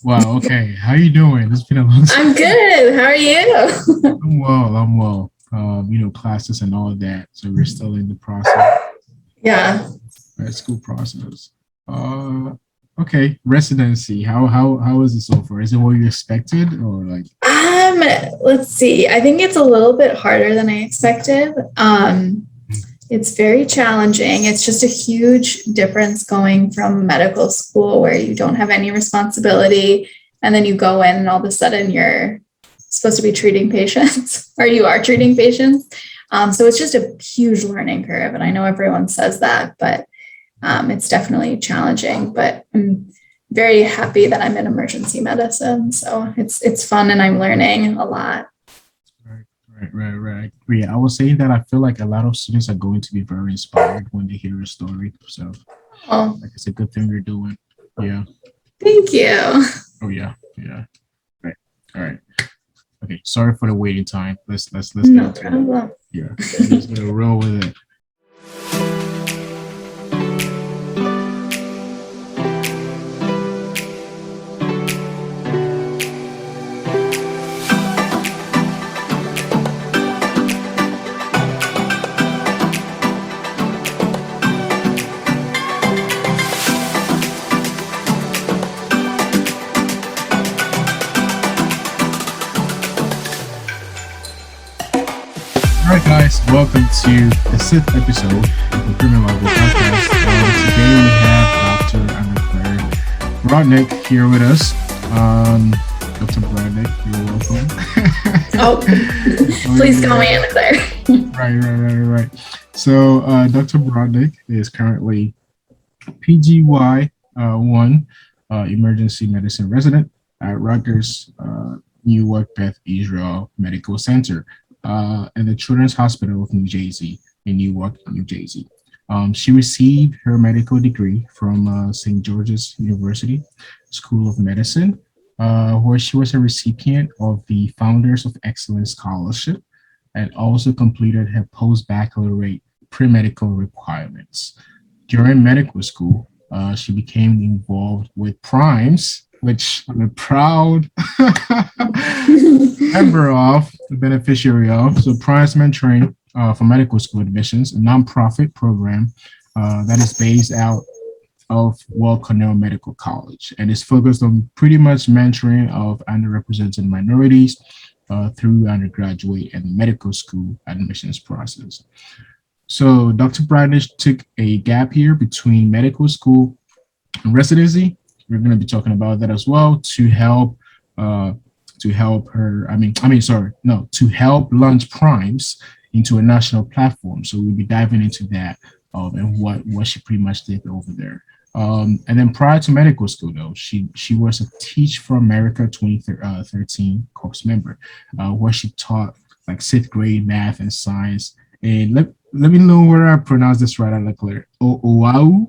Wow. Okay. How you doing? It's been a long time. I'm good. How are you? I'm well. I'm well. Classes and all of that. So we're still in the process, Yeah. grad school process. Uh, okay. Residency. How is it so far? Is it what you expected or like? Um, let's see. I think it's a little bit harder than I expected. It's very challenging. It's just a huge difference going from medical school where you don't have any responsibility and then you go in and all of a sudden you're supposed to be treating patients or you are treating patients. So it's just a huge learning curve. And I know everyone says that, but it's definitely challenging. But I'm very happy that I'm in emergency medicine. So it's fun and I'm learning a lot. Right. Yeah, I was saying that I feel like a lot of students are going to be very inspired when they hear a story. So, Oh, like, it's a good thing you're doing. Yeah. thank you. Oh yeah. Yeah. Right. All right. Okay. Sorry for the waiting time. Let's get No into it. problem. Yeah. I'm just gonna roll with it. All right, guys, welcome to the sixth episode of the Premed podcast. Today we have Dr. Annaclaire Brodnick here with us. Dr. Brodnick, you're welcome. Oh, please call me Annaclaire. Right. So, Dr. Brodnick is currently PGY 1 emergency medicine resident at Rutgers Newark Beth Israel Medical Center and the Children's Hospital of New Jersey in Newark, New Jersey. She received her medical degree from St. George's University School of Medicine, where she was a recipient of the Founders of Excellence Scholarship and also completed her post-baccalaureate pre-medical requirements. During medical school, she became involved with Primes, which I'm a proud member of, the beneficiary of. So Primes Mentoring for Medical School Admissions, a nonprofit program that is based out of Cornell Medical College and is focused on pretty much mentoring of underrepresented minorities through undergraduate and medical school admissions process. So Dr. Brodnick took a gap year between medical school and residency. We're going to be talking about that as well to help her. To help launch Primes into a national platform. So we'll be diving into that and what she pretty much did over there. And then prior to medical school, though, she was a Teach for America 2013 course member, where she taught like sixth grade math and science. And let me know where I pronounce this right, Annaclaire. Oahu?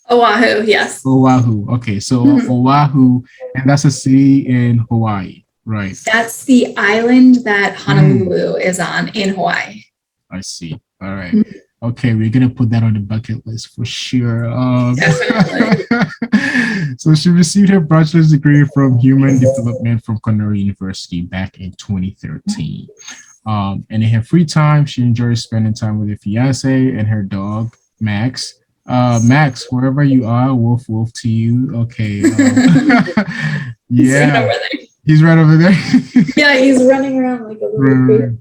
Oahu, yes. Oahu. Okay, so Oahu, and that's a city in Hawaii, right? That's the island that Honolulu is on in Hawaii. I see. All right. Okay, we're gonna put that on the bucket list for sure. Definitely. So she received her bachelor's degree from human development from Cornell University back in 2013. And in her free time, she enjoys spending time with her fiance and her dog, Max. Max, wherever you are, wolf to you. Okay. Yeah, he's right over there. Yeah, he's running around like a little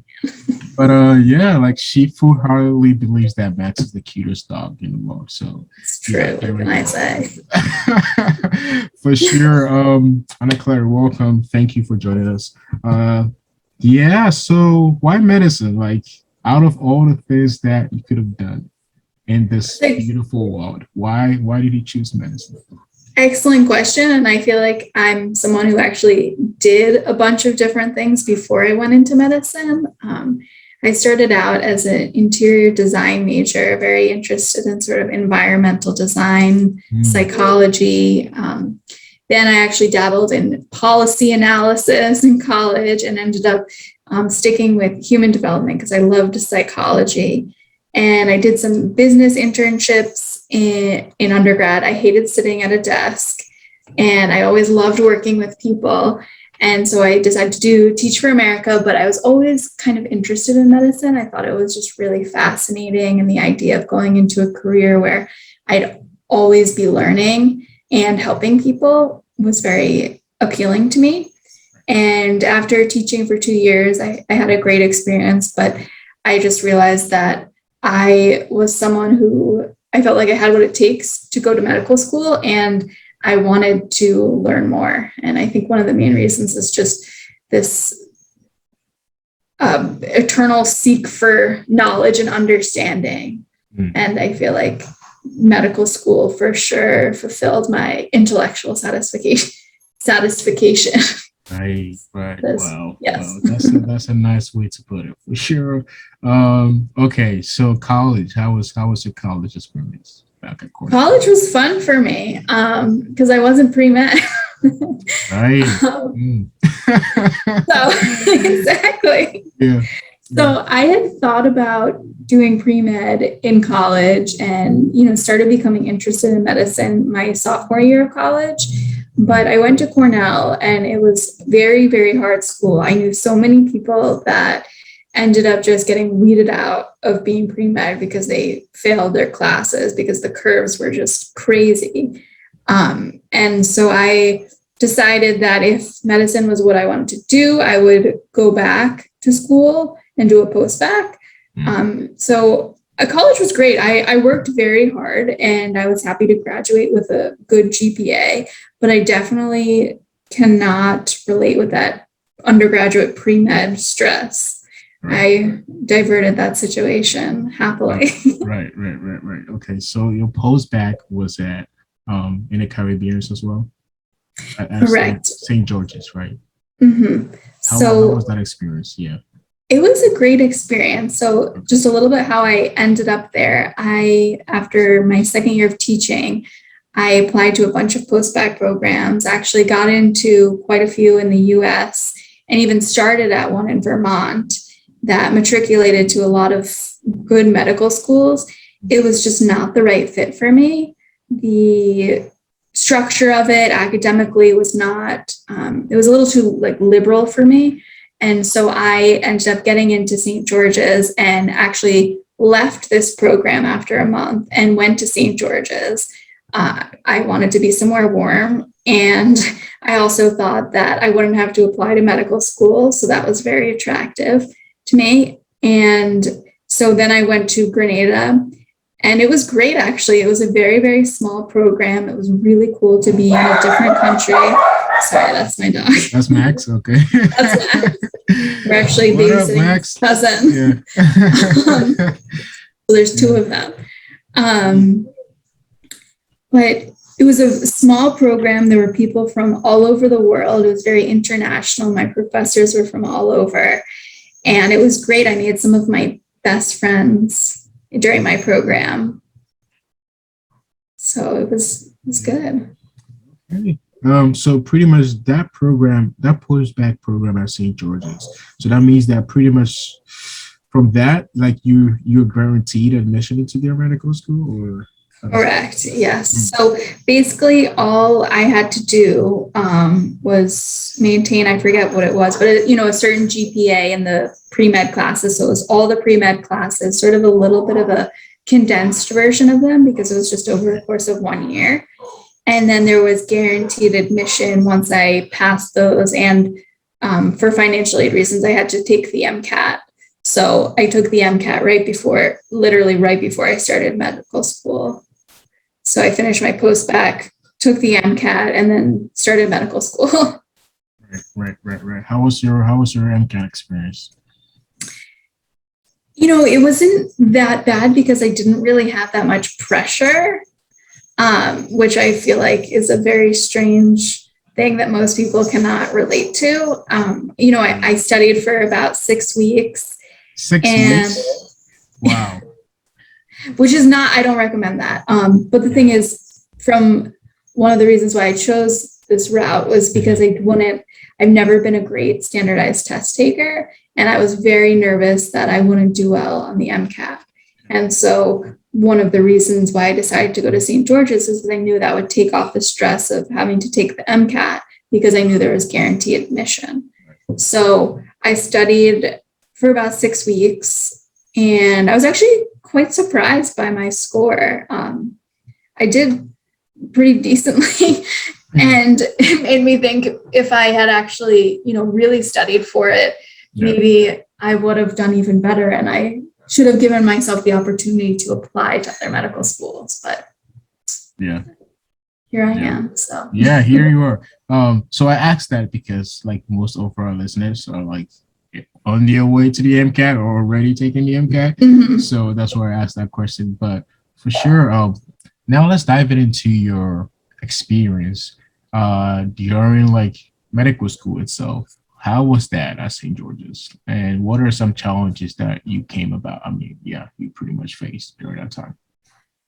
But yeah, like she full-heartedly believes that Max is the cutest dog in the world. So it's true. Yeah, what can I say? For sure. Annaclaire, welcome. Thank you for joining us. Yeah, so why medicine? Like out of all the things that you could have done in this beautiful world, why did you choose medicine? Excellent question. And I feel like I'm someone who actually did a bunch of different things before I went into medicine. I started out as an interior design major, very interested in sort of environmental design, psychology. Then I actually dabbled in policy analysis in college and ended up sticking with human development because I loved psychology. And I did some business internships in undergrad. I hated sitting at a desk. And I always loved working with people. And so I decided to do Teach for America, but I was always kind of interested in medicine. I thought it was just really fascinating. And the idea of going into a career where I'd always be learning and helping people was very appealing to me. And after teaching for 2 years, I had a great experience, but I just realized that I was someone who I felt like I had what it takes to go to medical school, and I wanted to learn more. And I think one of the main reasons is just this eternal seek for knowledge and understanding. And I feel like medical school for sure fulfilled my intellectual satisfaction. Right. Wow. Yes. Wow. That's a nice way to put it, for sure. Okay. So college, how was your college experience back at Cornell? College was fun for me because I wasn't pre-med. Right. So exactly. Yeah. So I had thought about doing pre-med in college and, started becoming interested in medicine my sophomore year of college. But I went to Cornell and it was very, very hard school. I knew so many people that ended up just getting weeded out of being pre-med because they failed their classes because the curves were just crazy. And so I decided that if medicine was what I wanted to do, I would go back to school and do a postbac. So college was great. I worked very hard and I was happy to graduate with a good GPA, but I definitely cannot relate with that undergraduate pre-med stress. Right. I diverted that situation happily. Right. Okay, so your postbac was at in the Caribbean as well? Correct. St. George's, right? Mm-hmm. How was that experience? Yeah. It was a great experience. So just a little bit how I ended up there. After my second year of teaching, I applied to a bunch of postbac programs, actually got into quite a few in the US, and even started at one in Vermont that matriculated to a lot of good medical schools. It was just not the right fit for me. The structure of it academically was not, it was a little too liberal for me. And so I ended up getting into St. George's and actually left this program after a month and went to St. George's. I wanted to be somewhere warm. And I also thought that I wouldn't have to apply to medical school. So that was very attractive to me. And so then I went to Grenada. And it was great, actually. It was a very, very small program. It was really cool to be in a different country. Sorry, that's my dog. That's Max? Okay. That's Max. We're actually babysitting his cousin. Yeah. So there's two of them. But it was a small program. There were people from all over the world. It was very international. My professors were from all over. And it was great. I made some of my best friends during my program. So it was good. Okay. So pretty much that program, that postbac program at St. George's. So that means that pretty much from that, you're guaranteed admission into their medical school, or? Correct. Yes. So basically all I had to do was maintain, I forget what it was, but a certain GPA in the pre-med classes. So it was all the pre-med classes, sort of a little bit of a condensed version of them because it was just over the course of 1 year. And then there was guaranteed admission once I passed those. And for financial aid reasons, I had to take the MCAT. So I took the MCAT literally right before I started medical school. So I finished my postbac, took the MCAT, and then started medical school. Right. How was your MCAT experience? It wasn't that bad because I didn't really have that much pressure, which I feel like is a very strange thing that most people cannot relate to. I studied for about 6 weeks. 6 weeks? Wow. Which is not, I don't recommend that. But the thing is, from one of the reasons why I chose this route was because I've never been a great standardized test taker. And I was very nervous that I wouldn't do well on the MCAT. And so one of the reasons why I decided to go to St. George's is that I knew that would take off the stress of having to take the MCAT because I knew there was guaranteed admission. So I studied for about 6 weeks, and I was actually quite surprised by my score. I did pretty decently, and it made me think if I had actually, really studied for it, maybe I would have done even better, and I should have given myself the opportunity to apply to other medical schools. But here I am. So here you are. So I asked that because like most of our listeners are like on their way to the MCAT or already taking the MCAT. Mhm. So that's why I asked that question. But for sure, now let's dive into your experience during like medical school itself. How was that at St. George's? And what are some challenges that you came about? I mean, you pretty much faced during that time.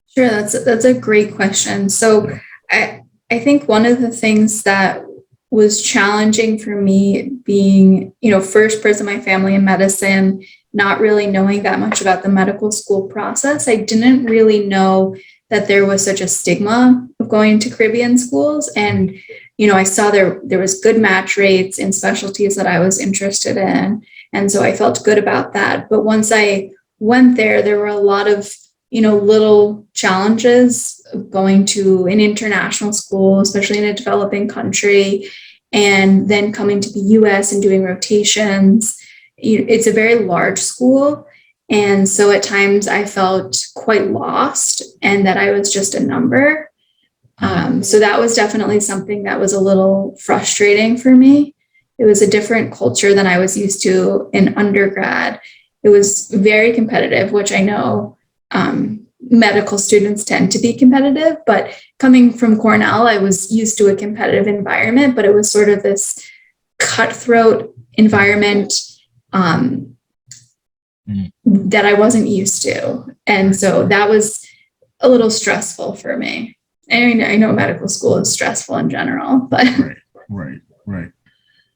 Sure, that's a great question. So I think one of the things that was challenging for me being, first person in my family in medicine, not really knowing that much about the medical school process. I didn't really know that there was such a stigma of going to Caribbean schools. And, I saw there was good match rates in specialties that I was interested in. And so I felt good about that. But once I went there, there were a lot of, little challenges of going to an international school, especially in a developing country, and then coming to the US and doing rotations. It's a very large school. And so at times I felt quite lost and that I was just a number. So that was definitely something that was a little frustrating for me. It was a different culture than I was used to in undergrad. It was very competitive, which I know medical students tend to be competitive, but coming from Cornell, I was used to a competitive environment, but it was sort of this cutthroat environment that I wasn't used to. And so that was a little stressful for me. I know medical school is stressful in general, but right.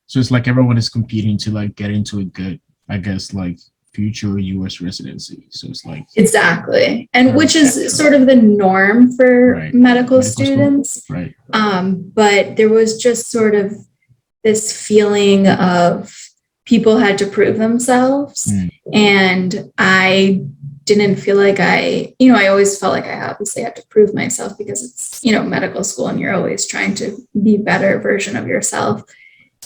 So it's like everyone is competing to like get into a good, I guess, like future US residency. So it's like exactly, and which is sort of the norm for medical students. School. Right. But there was just sort of this feeling of people had to prove themselves, and I didn't feel like I always felt like I obviously had to prove myself because it's, medical school and you're always trying to be a better version of yourself.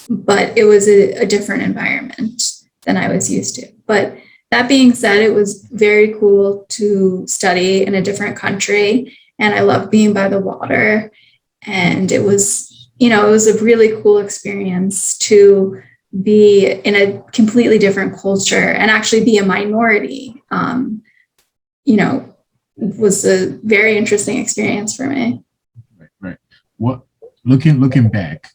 But it was a different environment than I was used to. But that being said, it was very cool to study in a different country. And I loved being by the water. And it was, it was a really cool experience to be in a completely different culture and actually be a minority. Was a very interesting experience for me. Right. What looking back,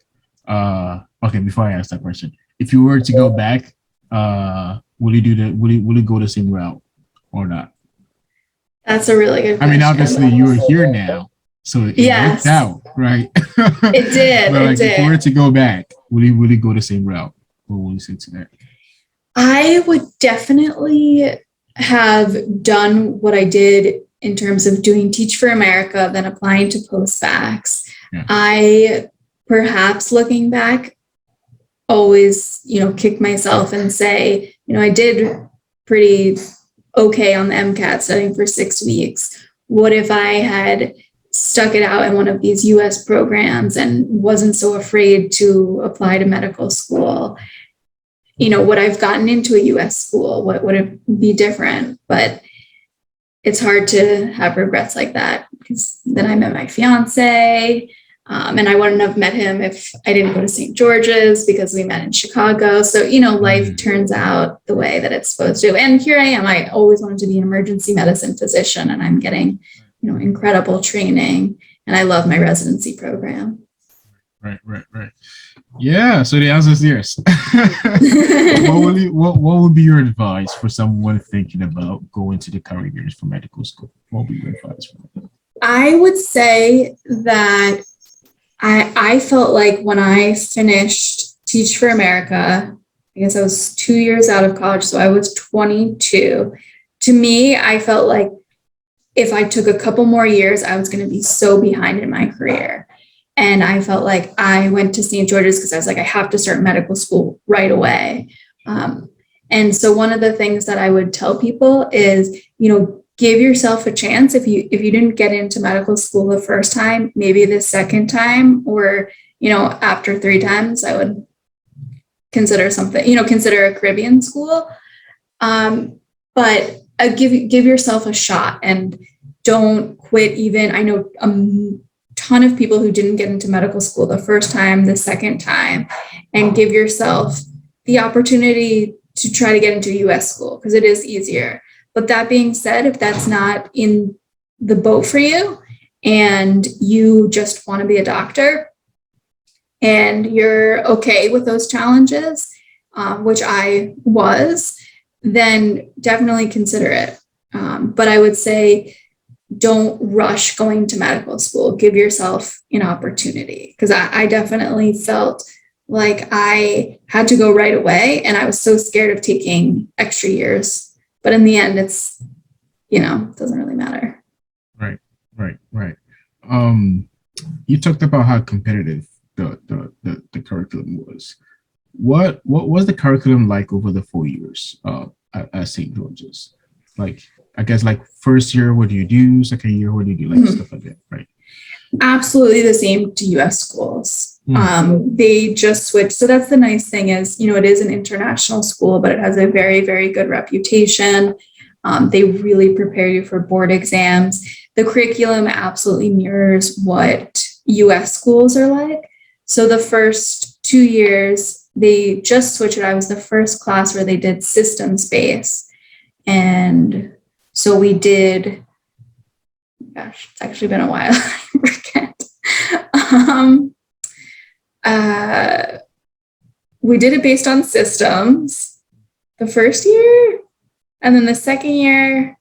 okay, before I ask that question, if you were to go back, will you go the same route or not? That's a really good question. I mean, obviously you are here now, so it worked out, right? It did. But like, if you were to go back, will you go the same route? What will you say to that? I would definitely have done what I did in terms of doing Teach for America, then applying to Postbacs. Yeah. I, perhaps looking back, always, kick myself and say, I did pretty okay on the MCAT studying for 6 weeks. What if I had stuck it out in one of these US programs and wasn't so afraid to apply to medical school? Would I've gotten into a US school? What would it be different? But it's hard to have regrets like that because then I met my fiance, and I wouldn't have met him if I didn't go to St. George's because we met in Chicago. So, life turns out the way that it's supposed to. And here I am. I always wanted to be an emergency medicine physician, and I'm getting, incredible training, and I love my residency program. Right. Yeah. So the answer is yes. What would be your advice for someone thinking about going to the Caribbean for medical school? What would be your advice for them? I would say that I felt like when I finished Teach for America, I guess I was 2 years out of college, so I was 22. To me, I felt like if I took a couple more years, I was going to be so behind in my career. And I felt like I went to St. George's because I was like, I have to start medical school right away. And so one of the things that I would tell people is, give yourself a chance. If you didn't get into medical school the first time, maybe the second time, or, after 3 times, I would consider consider a Caribbean school. But give yourself a shot and don't quit. Even I know a ton of people who didn't get into medical school the first time, the second time, and give yourself the opportunity to try to get into US school because it is easier. But that being said, if that's not in the boat for you and you just want to be a doctor and you're okay with those challenges, which I was, then definitely consider it. But I would say don't rush going to medical school. Give yourself an opportunity, because I definitely felt like I had to go right away and I was so scared of taking extra years. But in the end, it's, it doesn't really matter. Right. You talked about how competitive the curriculum was. What was the curriculum like over the 4 years at St. George's? Like, I guess, like, first year, what do you do? Second year, what do you do? Like, stuff like that, right? Absolutely the same to US schools. They just switched. So that's the nice thing is, it is an international school, but it has a very, very good reputation. They really prepare you for board exams. The curriculum absolutely mirrors what US schools are like. So the first 2 years, they just switched it. I was the first class where they did systems based. And so we did, gosh, it's actually been a while. I forget. We did it based on systems the first year. And then the second year,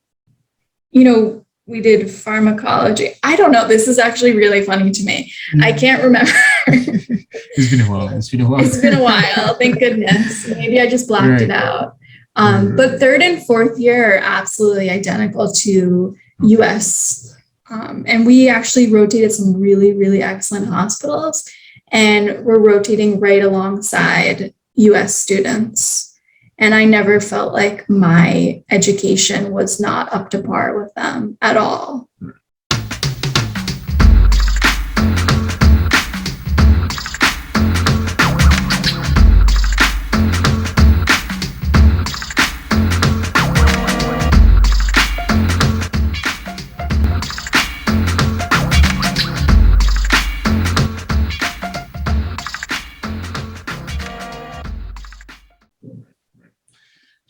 we did pharmacology. I don't know. This is actually really funny to me. I can't remember. It's been a while. It's been a while. Thank goodness. Maybe I just blacked it out. But third and fourth year are absolutely identical to US. And we actually rotated some really, really excellent hospitals, and we're rotating right alongside US students. And I never felt like my education was not up to par with them at all.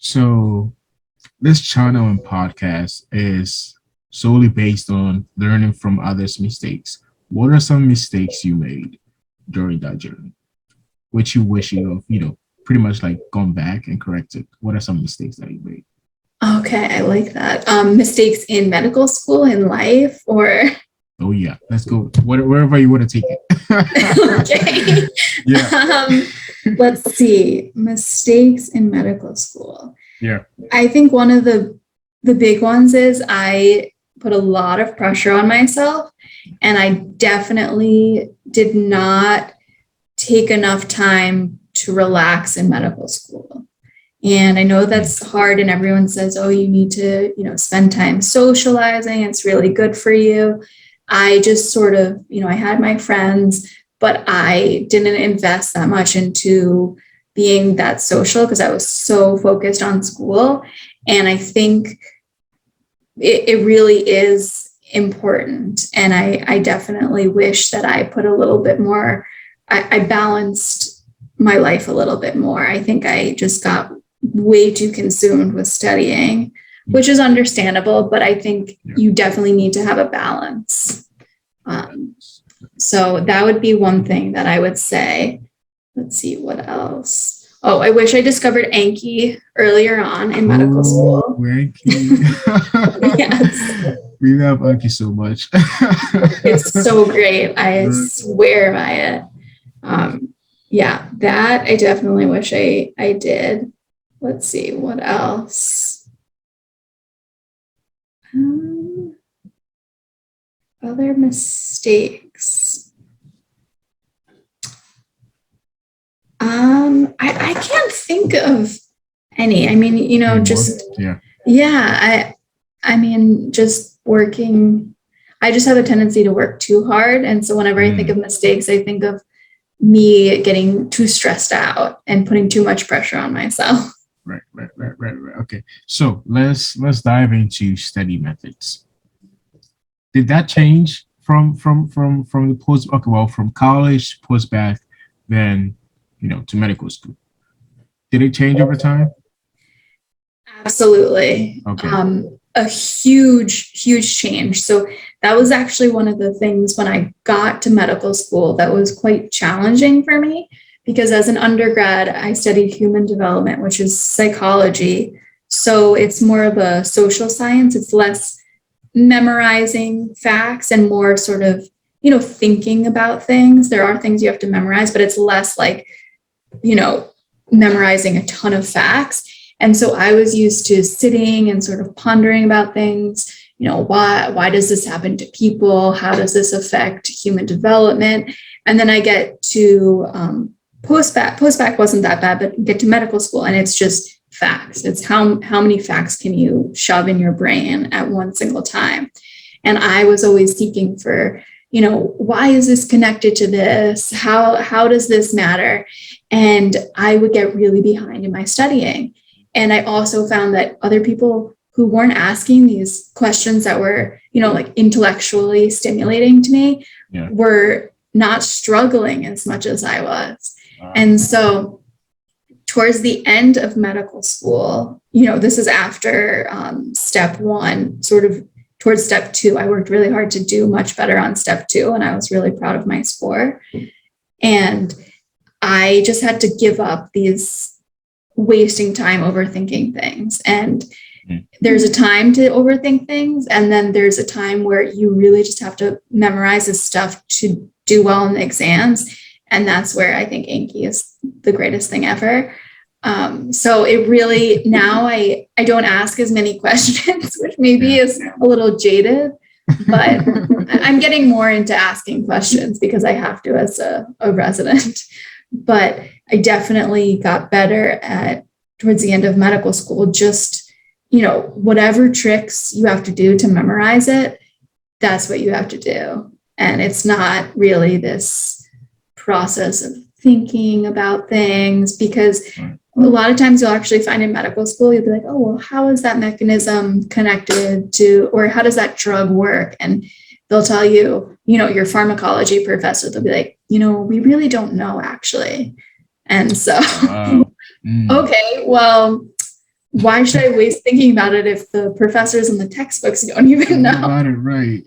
So this channel and podcast is solely based on learning from others' mistakes. What are some mistakes you made during that journey, which you wish you have, pretty much like gone back and corrected? What are some mistakes that you made? Okay, I like that. Mistakes in medical school, in life, or? Oh yeah, let's go wherever you want to take it. Okay. Yeah. Let's see. Mistakes in medical school. Yeah. I think one of the big ones is I put a lot of pressure on myself, and I definitely did not take enough time to relax in medical school. And I know that's hard, and everyone says, oh, you need to, spend time socializing. It's really good for you. I just sort of, I had my friends, but I didn't invest that much into being that social because I was so focused on school. And I think it really is important. And I definitely wish that I put a little bit more, I balanced my life a little bit more. I think I just got way too consumed with studying, which is understandable, but I think you definitely need to have a balance. So that would be one thing that I would say. Let's see, what else? Oh, I wish I discovered Anki earlier on in medical school. Anki. Yes. We love Anki so much. It's so great. I swear by it. Yeah, that I definitely wish I did. Let's see, what else? Other mistakes. I can't think of any. I mean, just I mean, just working. I just have a tendency to work too hard, and so whenever I think of mistakes, I think of me getting too stressed out and putting too much pressure on myself. Right. Okay, so let's dive into study methods. Did that change from the post? Okay, well, from college, Postbac, then to medical school. Did it change over time? Absolutely. Okay. A huge change. So that was actually one of the things when I got to medical school that was quite challenging for me, because as an undergrad, I studied human development, which is psychology. So it's more of a social science. It's less memorizing facts and more sort of, thinking about things. There are things you have to memorize, but it's less like, memorizing a ton of facts. And so I was used to sitting and sort of pondering about things. Why does this happen to people? How does this affect human development? And then I get to Postbac. Postbac wasn't that bad, but get to medical school and it's just facts. It's how many facts can you shove in your brain at one single time? And I was always seeking for, why is this connected to this? How does this matter? And I would get really behind in my studying. And I also found that other people who weren't asking these questions that were, like intellectually stimulating to me were not struggling as much as I was. And so towards the end of medical school, this is after step one, sort of towards step two, I worked really hard to do much better on step two. And I was really proud of my score. And I just had to give up these wasting time overthinking things. And there's a time to overthink things. And then there's a time where you really just have to memorize this stuff to do well in the exams. And that's where I think Anki is the greatest thing ever. So it really, now I don't ask as many questions, which maybe is a little jaded, but I'm getting more into asking questions because I have to as a resident. But I definitely got better at towards the end of medical school, just, whatever tricks you have to do to memorize it, that's what you have to do. And it's not really this process of thinking about things, because a lot of times you'll actually find in medical school, you'll be like, oh, well, how is that mechanism connected to, or how does that drug work? And they'll tell you, your pharmacology professor, they'll be like, we really don't know actually. And so, okay, well, why should I waste thinking about it if the professors and the textbooks don't even know? Got it right.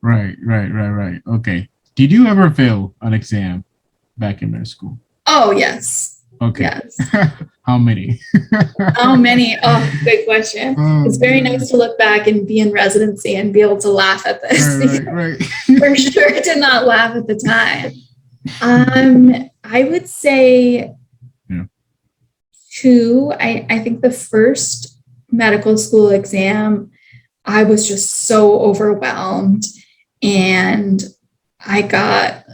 Right. Okay. Did you ever fail an exam back in middle school? Oh, yes. Okay. Yes. How many? How many? Oh, good question. It's very nice to look back and be in residency and be able to laugh at this. Right. For sure to not laugh at the time. I would say two. I think the first medical school exam, I was just so overwhelmed, and I got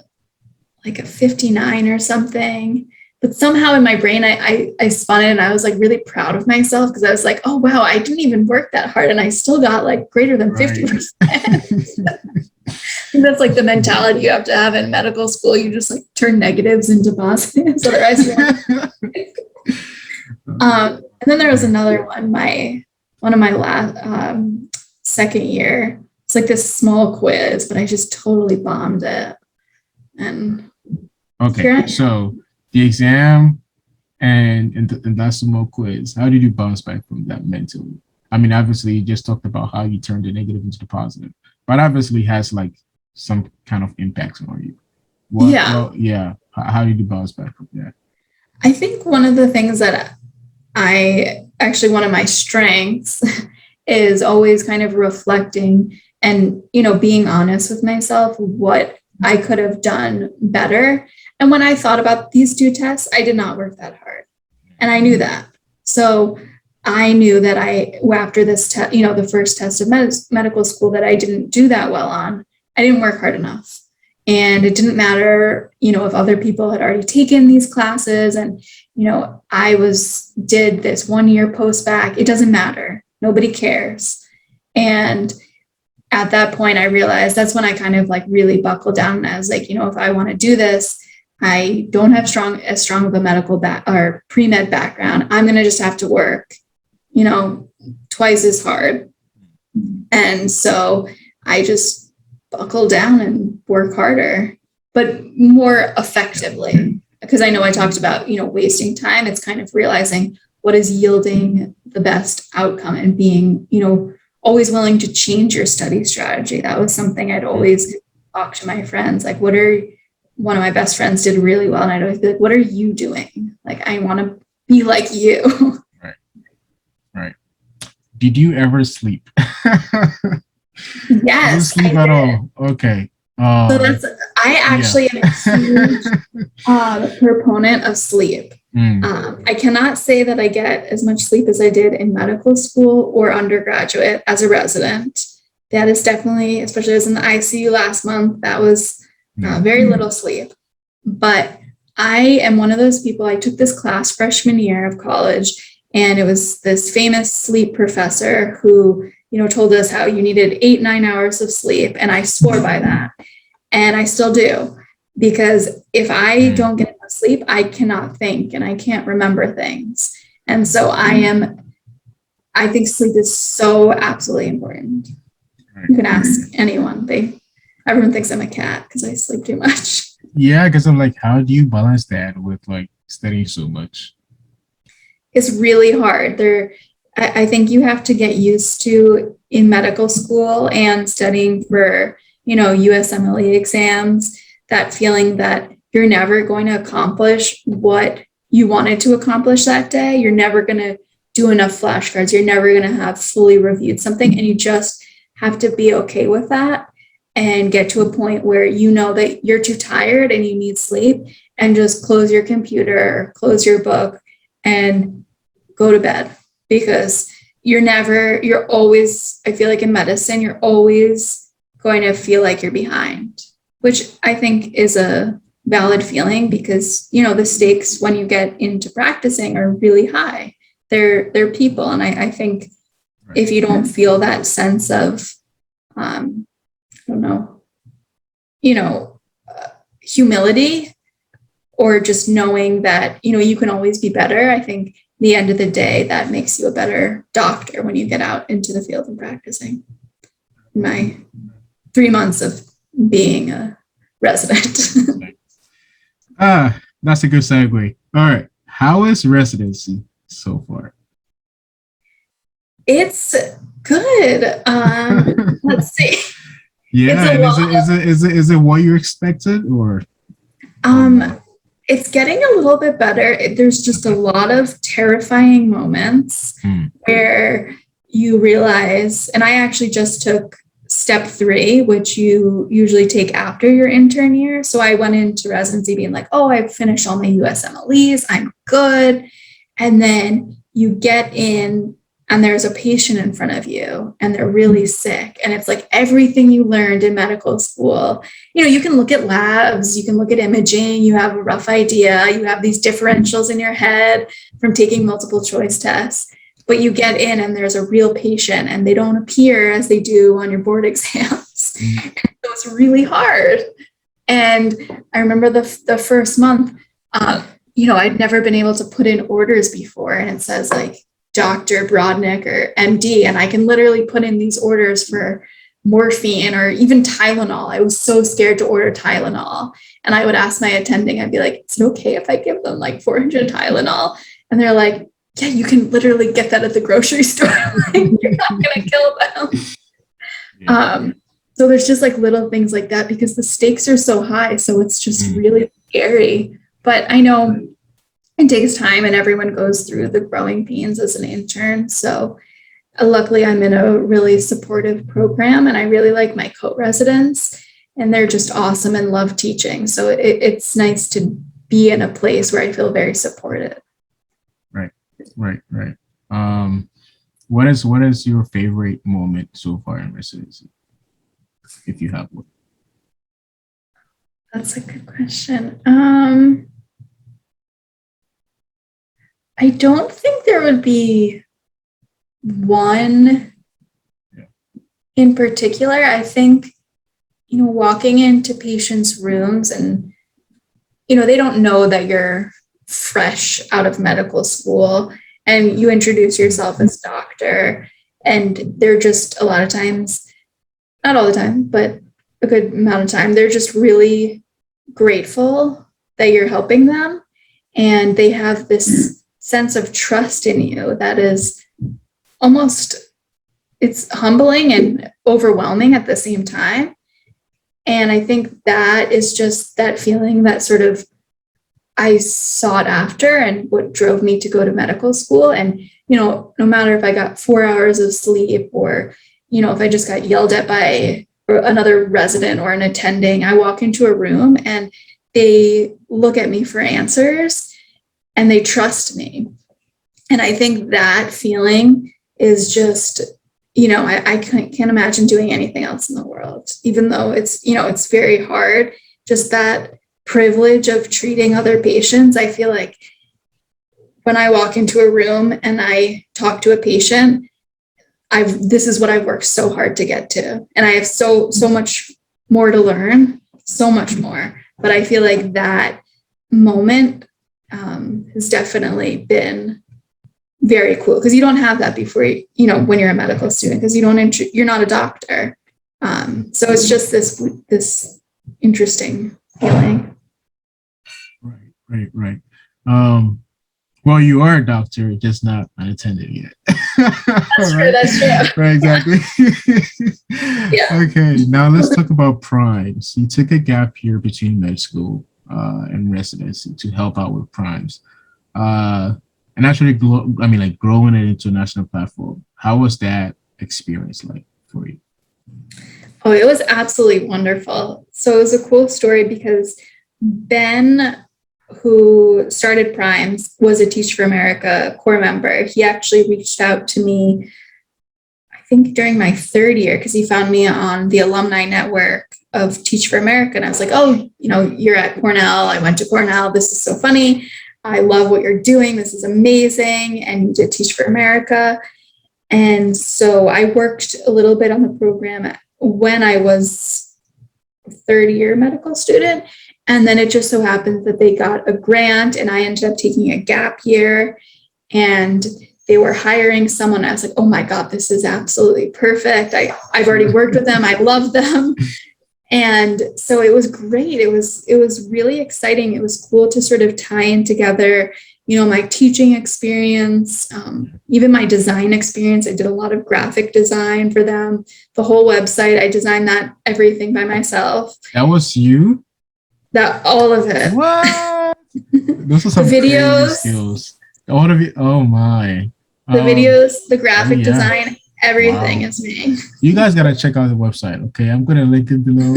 like a 59 or something. But somehow in my brain, I spun it and I was like really proud of myself, because I was like, oh, wow, I didn't even work that hard. And I still got like greater than 50%. That's like the mentality you have to have in medical school. You just like turn negatives into positives. Otherwise, and then there was another one, one of my last second year. It's like this small quiz, but I just totally bombed it. And okay, so the exam and that small quiz, how did you bounce back from that mentally? I mean, obviously, you just talked about how you turned the negative into the positive, but obviously has like some kind of impact on you. How did you bounce back from that? I think one of the things that one of my strengths is always kind of reflecting and, being honest with myself, what I could have done better. And when I thought about these two tests, I did not work that hard. And I knew that. So I knew that after this test, the first test of medical school that I didn't do that well on, I didn't work hard enough. And it didn't matter, if other people had already taken these classes and, I did this 1 year postbac. It doesn't matter. Nobody cares. And at that point, I realized that's when I kind of like really buckled down. And I was like, if I want to do this, I don't have as strong of a medical or pre-med background. I'm going to just have to work, twice as hard. And so I just buckle down and work harder, but more effectively, because I know I talked about, wasting time. It's kind of realizing what is yielding the best outcome and being, always willing to change your study strategy. That was something I'd always talk to my friends, like, one of my best friends did really well. And I'd always be like, what are you doing? Like, I want to be like you. Right. Did you ever sleep? Yes. Sleep at all? Okay. So I actually am a huge proponent of sleep. I cannot say that I get as much sleep as I did in medical school or undergraduate as a resident. That is definitely, especially as in the ICU last month, that was very little sleep. But I am one of those people. I took this class freshman year of college, and it was this famous sleep professor who, told us how you needed 8-9 hours of sleep. And I swore by that. And I still do, because if I don't get enough sleep, I cannot think and I can't remember things. And so I think sleep is so absolutely important. You can ask anyone. Everyone thinks I'm a cat because I sleep too much. Yeah, because I'm like, how do you balance that with like studying so much? It's really hard. I think you have to get used to, in medical school and studying for, USMLE exams, that feeling that you're never going to accomplish what you wanted to accomplish that day. You're never going to do enough flashcards. You're never going to have fully reviewed something. And you just have to be okay with that and get to a point where you know that you're too tired and you need sleep, and just close your computer, close your book, and go to bed. Because you're always, I feel like in medicine, you're always going to feel like you're behind, which I think is a valid feeling, because, the stakes when you get into practicing are really high. They're people. And I think if you don't feel that sense of, humility, or just knowing that, you can always be better, I think the end of the day, that makes you a better doctor when you get out into the field and practicing. In my 3 months of being a resident. That's a good segue. All right. How is residency so far? It's good. Let's see. Yeah, is it what you expected, or? It's getting a little bit better. There's just a lot of terrifying moments where you realize, and I actually just took step 3, which you usually take after your intern year. So I went into residency being like, oh, I've finished all my USMLEs, I'm good. And then you get in and there's a patient in front of you and they're really sick. And it's like everything you learned in medical school. You can look at labs, you can look at imaging, you have a rough idea, you have these differentials in your head from taking multiple choice tests. But you get in and there's a real patient and they don't appear as they do on your board exams. So it's really hard. And I remember the first month, I'd never been able to put in orders before. And it says like Dr. Brodnick or MD. And I can literally put in these orders for morphine or even Tylenol. I was so scared to order Tylenol. And I would ask my attending, I'd be like, is it okay if I give them like 400 Tylenol? And they're like, yeah, you can literally get that at the grocery store. Like, you're not going to kill them. Yeah. So there's just like little things like that because the stakes are so high. So it's just really scary. But I know it takes time and everyone goes through the growing pains as an intern. So luckily I'm in a really supportive program and I really like my co-residents and they're just awesome and love teaching. So it's nice to be in a place where I feel very supported. Right. What is your favorite moment so far in residency, if you have one? That's a good question. I don't think there would be one in particular. I think, walking into patients' rooms and, they don't know that you're fresh out of medical school and you introduce yourself as doctor. And they're just a lot of times, not all the time, but a good amount of time, they're just really grateful that you're helping them. And they have this sense of trust in you that is almost, it's humbling and overwhelming at the same time. And I think that is just that feeling that sort of I sought after and what drove me to go to medical school. And, no matter if I got 4 hours of sleep or, if I just got yelled at by another resident or an attending, I walk into a room and they look at me for answers and they trust me. And I think that feeling is just, I can't imagine doing anything else in the world, even though it's very hard. Just that privilege of treating other patients. I feel like when I walk into a room and I talk to a patient, this is what I've worked so hard to get to. And I have so much more to learn, so much more. But I feel like that moment has definitely been very cool because you don't have that before, when you're a medical student, because you're not a doctor. So it's just this interesting feeling. Right. Well, you are a doctor, just not an attendant yet. That's true. That's true. Right, exactly. Yeah. Okay, now let's talk about primes. You took a gap year between med school and residency to help out with primes, and actually, growing it into a national platform. How was that experience like for you? Oh, it was absolutely wonderful. So it was a cool story because Ben, who started Primes, was a Teach for America core member. He actually reached out to me, I think during my third year, because he found me on the alumni network of Teach for America. And I was like, oh, you're at Cornell. I went to Cornell. This is so funny. I love what you're doing. This is amazing. And you did Teach for America. And so I worked a little bit on the program when I was a third year medical student. And then it just so happened that they got a grant and I ended up taking a gap year and they were hiring someone. I was like, oh my God, this is absolutely perfect. I've already worked with them. I love them. And so it was great. It was really exciting. It was cool to sort of tie in together, my teaching experience, even my design experience. I did a lot of graphic design for them. The whole website, I designed everything by myself. That was you? All of it. What? Those are some videos, crazy skills. All of it. Oh my. The videos, the graphic design, everything is me. You guys gotta check out the website. Okay, I'm gonna link it below.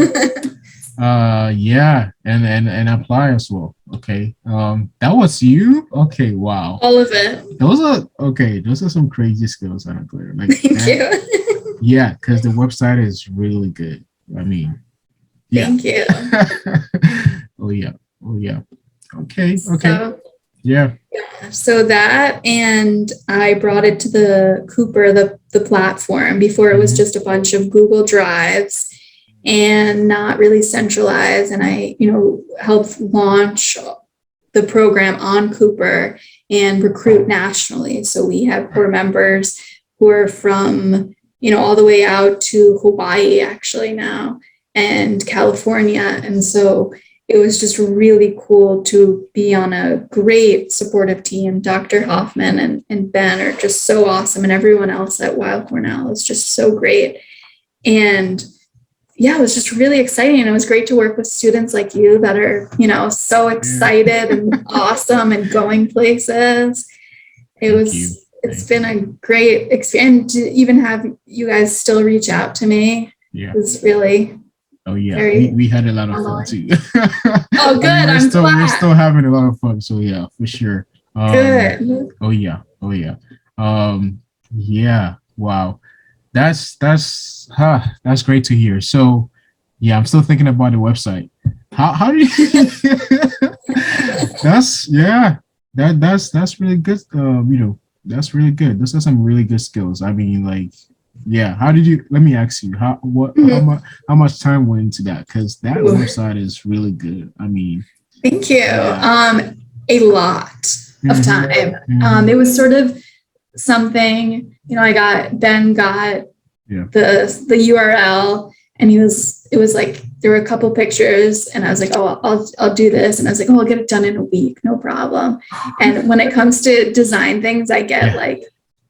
Yeah, and apply as well. Okay. That was you? Okay, wow. All of it. Those are some crazy skills, Annaclaire. Thank you. Yeah, because the website is really good. I mean, yeah. Thank you. Oh yeah. Okay. Yeah. So that, and I brought it to the Cooper, the platform. Before it was just a bunch of Google Drives and not really centralized. And I, helped launch the program on Cooper and recruit nationally. So we have core members who are from, all the way out to Hawaii actually now and California. And so it was just really cool to be on a great supportive team. Dr. Hoffman and Ben are just so awesome. And everyone else at Weill Cornell is just so great. And yeah, it was just really exciting. And it was great to work with students like you that are, so excited and awesome and going places. It's been a great experience. And to even have you guys still reach out to me was really... Oh yeah, we had a lot of fun too. Oh, good. I'm glad. We're still having a lot of fun. So yeah, for sure. Good. Oh yeah. Yeah, wow. That's great to hear. So yeah, I'm still thinking about the website. How do you that's yeah, that's really good. That's really good. Those are some really good skills. I mean, like, yeah, how did you let me ask you, Mhm. how much time went into that? Because that Ooh, website is really good. I mean, thank you. yeah. A lot of Mm-hmm, time. mm-hmm, It was sort of something, I got Ben got yeah. the URL, and it was like there were a couple pictures, and I was like, oh, I'll do this, and I was like, oh, I'll get it done in a week, no problem. And when it comes to design things, I get Yeah. like,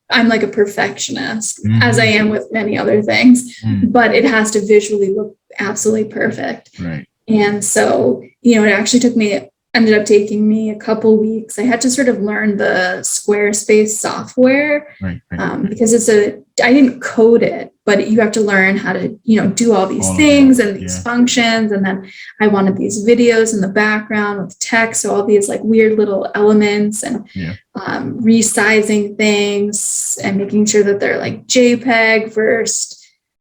I'm like a perfectionist, as I Mm-hmm, am with many other things, mm, but it has to visually look absolutely perfect. right, And so, it actually ended up taking me a couple weeks. I had to sort of learn the Squarespace software, right, right. because I didn't code it, but you have to learn how to, do all these All of that. things and these Yeah. functions. And then I wanted these videos in the background with text. So all these like weird little elements, and Yeah. resizing things and making sure that they're like JPEG versus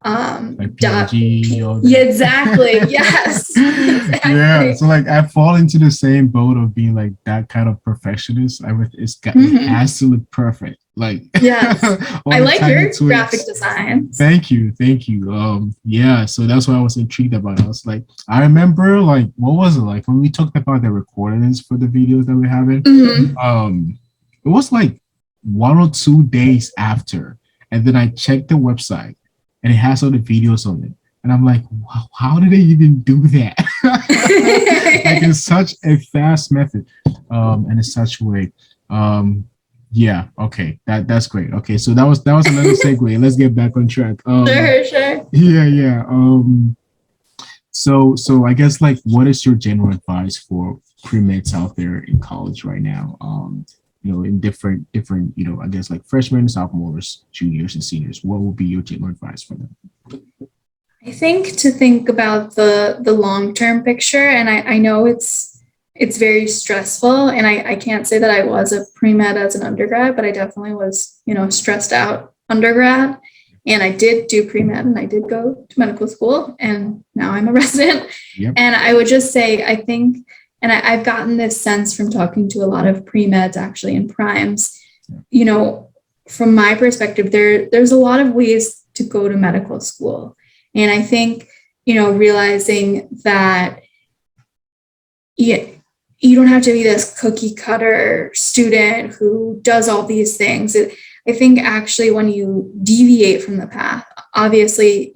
Like dot PNG, all yeah, that. exactly. Yes. Yeah. Exactly. So like I fall into the same boat of being like that kind of perfectionist. It Mhm. has to look perfect. Like Yes. all I the like tiny your graphic tweaks. designs. Thank you. Thank you. Yeah, so that's what I was intrigued about. I was like, I remember like what was it like when we talked about the recordings for the videos that we're having? Mhm. It was like 1 or 2 days after, and then I checked the website and it has all the videos on it. And I'm like, wow, how did they even do that? Like in such a fast method, and in such a way. Yeah, okay, that's great. Okay, so that was another segue. Let's get back on track. Sure, sure. Yeah, yeah. So I guess like, what is your general advice for pre-meds out there in college right now? In different, I guess like freshmen, sophomores, juniors, and seniors. What would be your general advice for them? I think to think about the long-term picture, and I know it's very stressful, and I can't say that I was a pre-med as an undergrad, but I definitely was, stressed out undergrad. And I did do pre-med, and I did go to medical school, and now I'm a resident. Yep. And I would just say, I think, and I've gotten this sense from talking to a lot of pre-meds actually in primes, you know, from my perspective, there's a lot of ways to go to medical school. And I think, realizing that you don't have to be this cookie cutter student who does all these things. I think actually when you deviate from the path, obviously,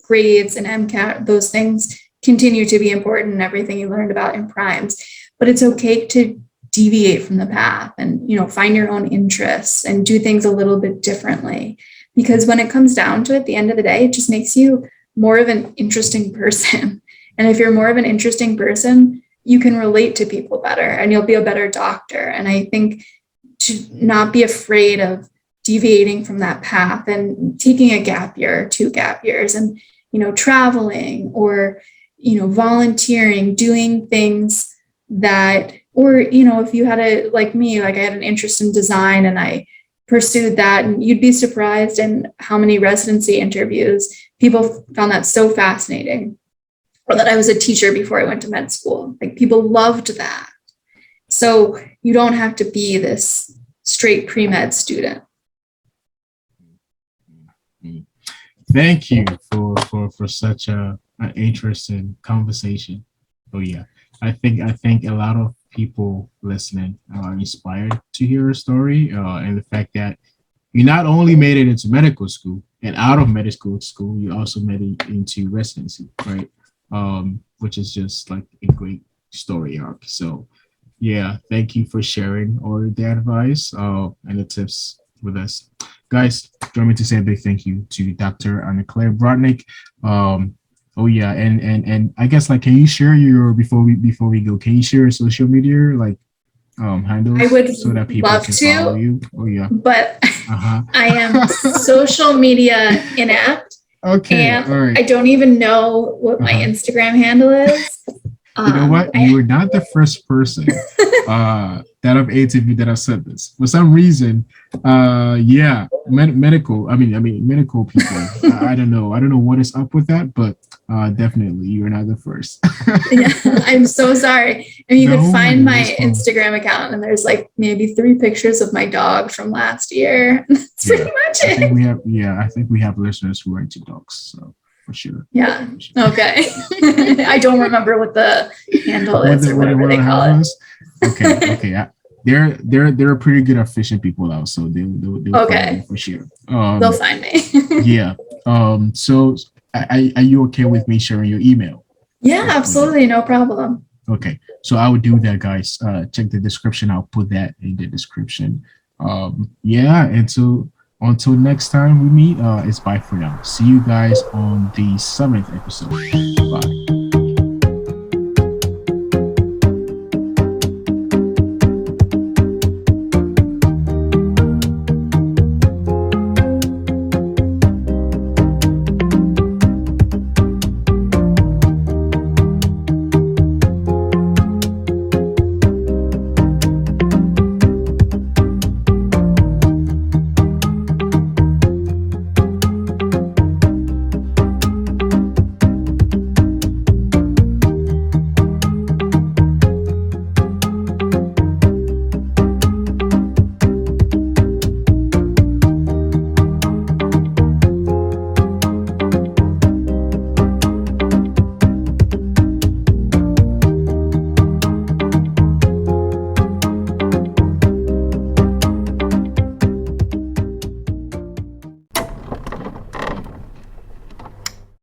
grades and MCAT, those things continue to be important in everything you learned about in primes, but it's okay to deviate from the path and, find your own interests and do things a little bit differently. Because when it comes down to it, at the end of the day, it just makes you more of an interesting person. And if you're more of an interesting person, you can relate to people better and you'll be a better doctor. And I think to not be afraid of deviating from that path and taking a gap year, 2 gap years, and, traveling or, volunteering, doing things that, or, if you had like me, like I had an interest in design and I pursued that, and you'd be surprised in how many residency interviews people found that so fascinating, or that I was a teacher before I went to med school. Like people loved that. So you don't have to be this straight pre-med student. Thank you for such an interesting conversation. Oh yeah, I think a lot of people listening are inspired to hear a story, and the fact that you not only made it into medical school, and out of medical school, you also made it into residency, right? Which is just like a great story arc. So yeah, thank you for sharing all the advice and the tips with us. Guys, join me to say a big thank you to Dr. Annaclaire Brodnick. Oh yeah, and I guess like, can you share your before we go? Can you share your social media like I handles would so that people love can follow to, you? Oh yeah. but Uh I am huh. social media inept, Okay. All and right. I don't even know what Uh my huh. Instagram handle is. You know what? You I are not the first person that I've interviewed that I said this. For some reason, Yeah, medical. Medical people. I don't know. I don't know what is up with that, but definitely you're not the first. Yeah, I'm so sorry. And you could No, find my it's fine. Instagram account, and there's like maybe 3 pictures of my dog from last year. That's Yeah, pretty much I think it. we have. Yeah, I think we have listeners who are into dogs, so for sure. Yeah. For sure. Okay. I don't remember what the handle What is the or what, whatever what they our call handle it. is? Okay, okay. They're pretty good at fishing people out, so they'll find you Okay. for sure. They'll find me. Yeah. So are you okay with me sharing your email Yeah, with them? absolutely. No problem. Okay. So I would do that, guys. Check the description. I'll put that in the description. Yeah. And so until next time we meet, it's bye for now. See you guys on the 7th episode. Bye.